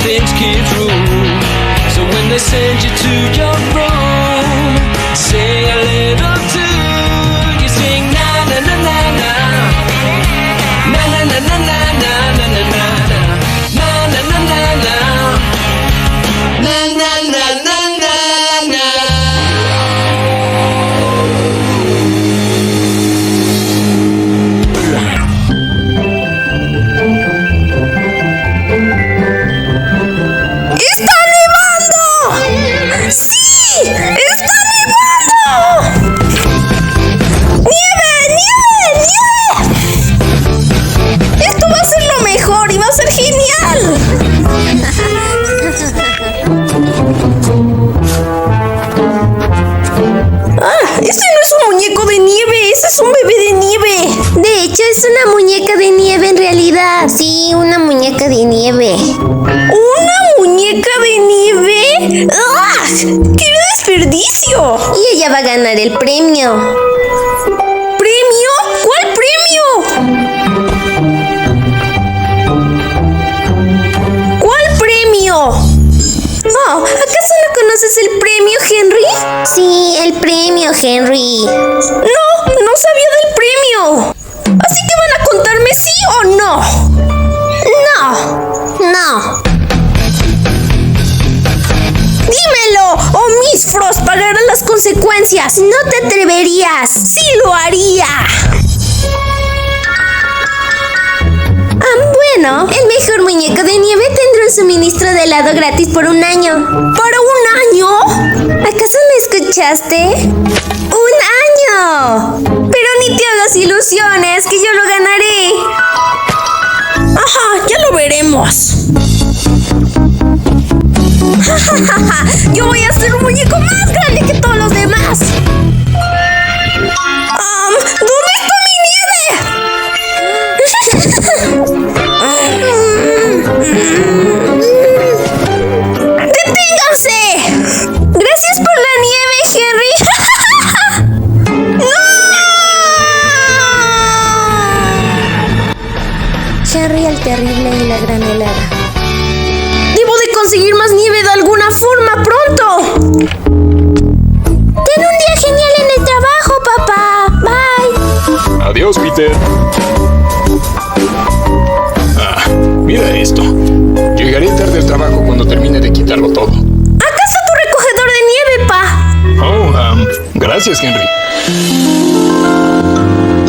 dreams keep true. So when they send you to your room, sing a little tune. You sing na na na na na, na na na na na na na na na, na na na na na, na na na na na. ¡Ese no es un muñeco de nieve! ¡Ese es un bebé de nieve! De hecho, es una muñeca de nieve en realidad. Sí, una muñeca de nieve. ¿Una muñeca de nieve? ¡Ah! ¡Qué desperdicio! Y ella va a ganar el premio. ¿Premio? ¿Cuál premio? ¿Cuál premio? Oh, ¿acaso no conoces el premio, Henry? Sí, el premio, Henry. No sabía del premio. Así que van a contarme sí o no. No. Dímelo, o Miss Frost pagará las consecuencias. No te atreverías. Sí lo haría. Bueno, el mejor muñeco de nieve tendrá un suministro de helado gratis por 1 año. ¿Para 1 año? ¿Acaso no escuchaste? 1 año. Pero ni te hagas ilusiones, que yo lo ganaré. Ajá, ya lo veremos. Yo voy a ser un muñeco más grande que todos los demás. ¿Dónde está mi nieve? ¡Deténganse! Gracias por la nieve, Henry. ¡No! Henry el terrible y la gran helada. Debo de conseguir más nieve de alguna forma pronto. Ten un día genial en el trabajo, papá. Bye. Adiós, Peter. Mira esto. Llegaré tarde al trabajo cuando termine de quitarlo todo. ¿Acaso tu recogedor de nieve, pa? Oh, gracias, Henry.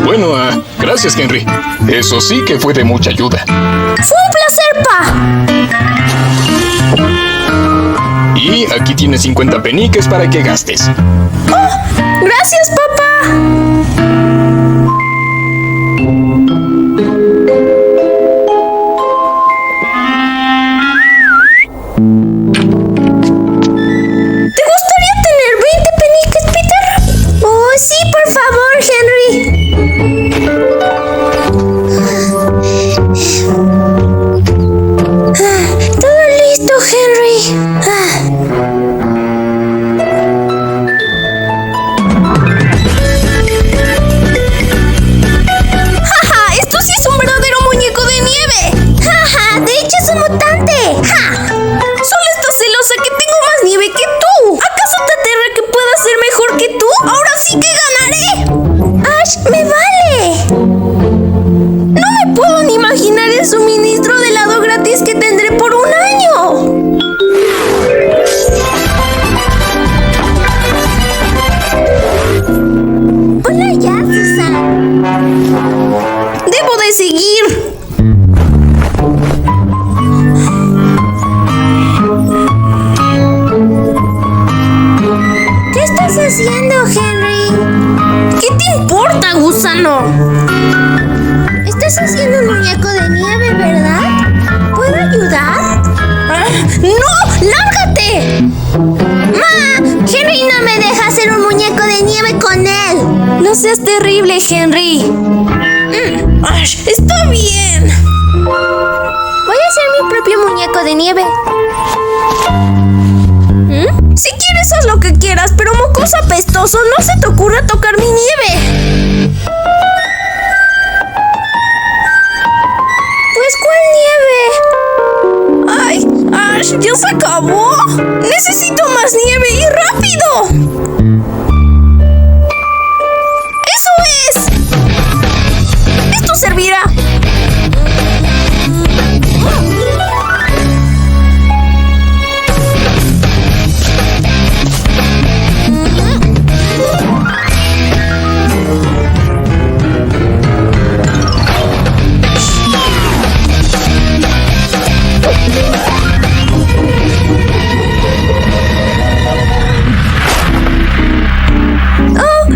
Bueno, gracias, Henry. Eso sí que fue de mucha ayuda. Fue un placer, pa. Y aquí tienes 50 peniques para que gastes. Oh, gracias, papá. Estás haciendo un muñeco de nieve, ¿verdad? ¿Puedo ayudar? ¡No! ¡Lárgate! ¡Ma! Henry no me deja hacer un muñeco de nieve con él. No seas terrible, Henry. Está bien. Voy a hacer mi propio muñeco de nieve. Si quieres, haz lo que quieras, pero mocoso apestoso, no se te ocurra tocar mi nieve. Pues, ¿cuál nieve? ¡Ay! ¡Ash! ¡Ya se acabó! ¡Necesito más nieve y rápido! ¡Eso es! ¡Esto servirá!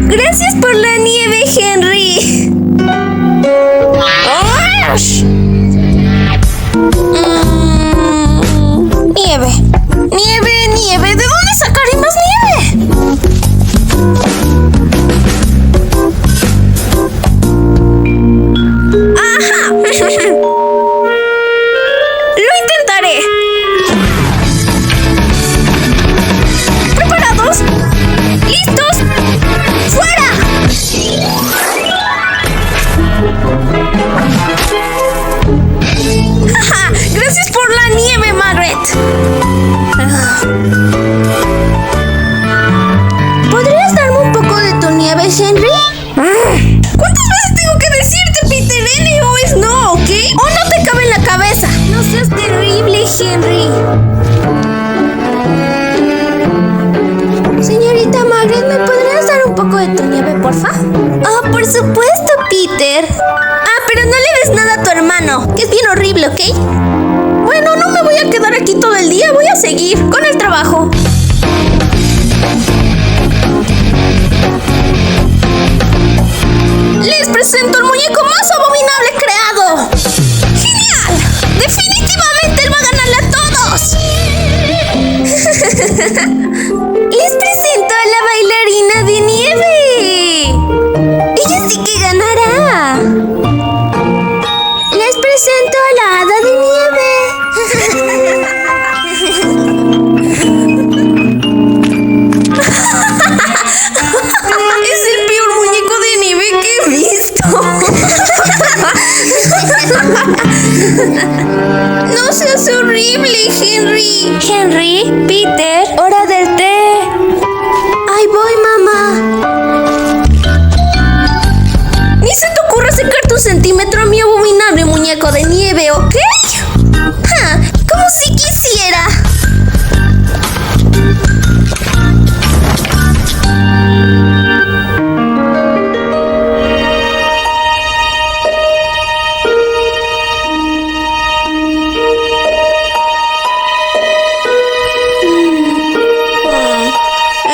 Gracias por la nieve, Henry. ¡Ash! Nieve. Nieve, nieve. ¿De dónde sacaré más nieve? ¡Ajá! Lo intentaré. ¿Preparados? ¿Listos? ¡Fuera! ¡Jaja! Gracias por la nieve, Margaret. ¿Podrías darme un poco de tu nieve, Henry? ¿Cuántas veces tengo que decirte, Peter? N o es no, ¿ok? ¿O no te cabe en la cabeza? No seas terrible, Henry. Señorita Margaret, ¿me podrías dar un poco de tu nieve, porfa? Oh, por supuesto, Peter. Ah, pero no le des nada a tu hermano, que es bien horrible, ¿ok? Bueno, no me voy a quedar aquí todo el día. Voy a seguir con el trabajo. Les presento el muñeco más abominable creado. ¡Genial! ¡Definitivamente él va a ganarle a todos! Les presento a la bailarina de nieve. Ella sí que ganará. Les presento a la hada de nieve. Es el peor muñeco de nieve que he visto. No seas horrible, Henry. Henry, Peter, hora del té. Ahí voy, mamá. Ni se te ocurra acercarte un centímetro a mi abominable muñeco de nieve, ¿ok? Ja, como si quisiera.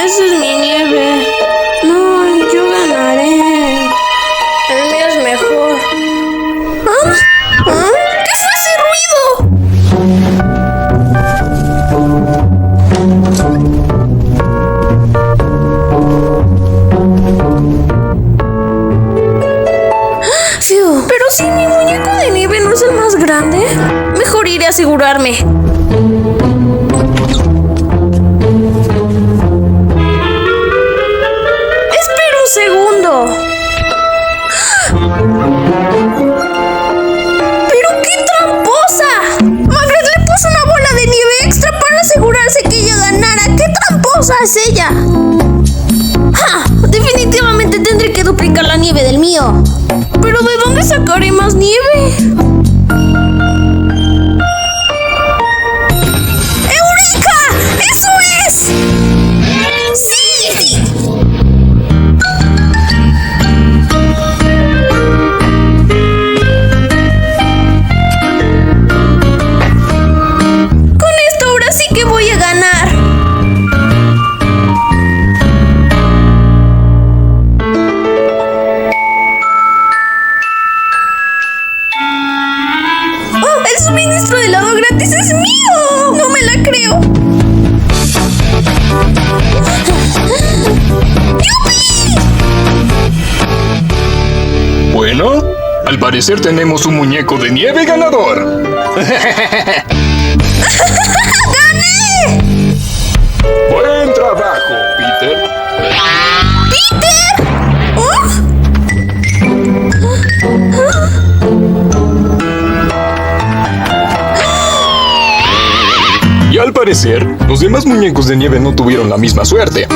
Esa es mi nieve. No, yo ganaré. El mío es mejor. ¿Ah? ¿Ah? ¿Qué fue ese ruido? Fiu. Pero si mi muñeco de nieve no es el más grande, mejor iré a asegurarme. Espera un segundo. ¡Pero qué tramposa! Margaret le puso una bola de nieve extra para asegurarse que ella ganara. ¡Qué tramposa es ella! ¡Ja! Definitivamente tendré que duplicar la nieve del mío. ¿Pero de dónde sacaré más nieve? ¡Eureka! ¡Eso es! ¡Sí! Con esto ahora sí que voy a ganar. ¡Oh! ¡El suministro de helado gratis es mío! ¡No me la creo! ¡Yupi! Bueno, al parecer tenemos un muñeco de nieve ganador. ¡Gané! Buen trabajo, Peter. ¡Peter! ¿Oh? parecer, los demás muñecos de nieve no tuvieron la misma suerte.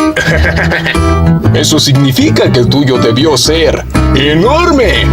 Eso significa que el tuyo debió ser enorme.